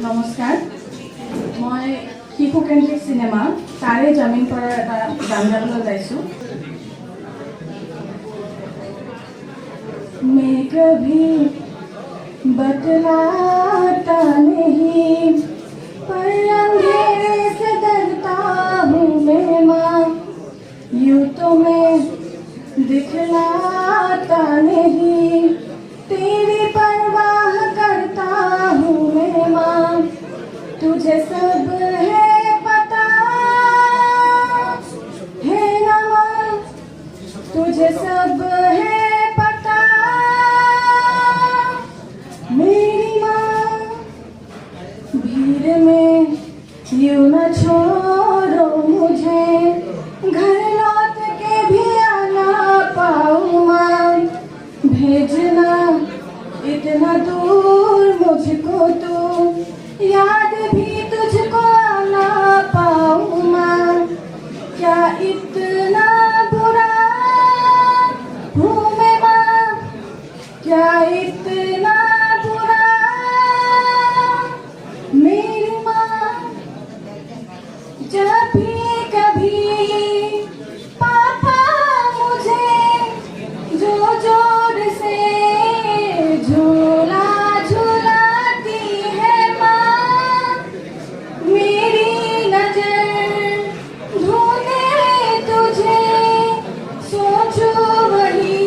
নমস্কাৰ, মই শিশুকেন্দ্ৰিক চিনেমা তাৰে জামিন পৰৰ এটা গান গাবলৈ গাইছোঁ। मैं कभी बतलाता नहीं, पर अंधेरे से डरता हूँ मैं माँ, यूँ तो मैं दिखलाता नहीं, तेरी परवाह करता हूँ मैं माँ, तुझे सब है पता है ना माँ, तुझे सब है पता मेरी माँ, भीड़ में यूँ न छोड़ो मुझे, घर लौट के भी आना पाऊँ माँ, भेजना इतना दूर मुझको तो याद भी तुझको आना पाऊँ माँ, क्या इतना बुरा हूँ मैं माँ, क्या इतना बुरा मेरी माँ, जब भी कभी पापा मुझे जो जोर से झूला झूलाती है माँ, मेरी नजर ढूंढे तुझे, सोचो वही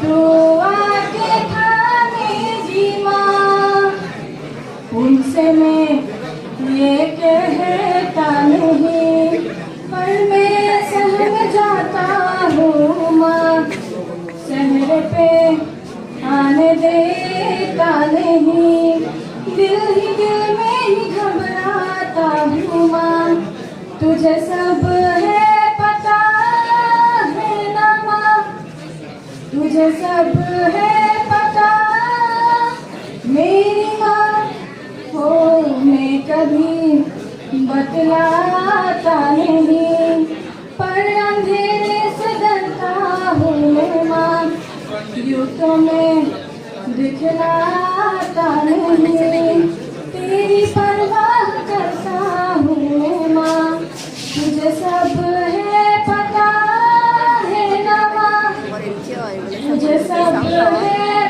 तो आके थामेगी माँ, उनसे मैं ये कहता नहीं, पर मैं सहम जाता हूँ माँ, शहर पे आने देता नहीं, दिल ही दिल में ही घबराता हूँ माँ, तुझे सब है पता है ना माँ, तुझे सब है पता मेरी माँ, हो मैं कभी बतलाता नहीं, पर अंधेरे से डरता हूँ मैं माँ, यूँ तो मैं दिखलाता नहीं, तेरी परवाह करता हूँ मैं माँ, तुझे सब है पता है ना माँ, तुझे सब है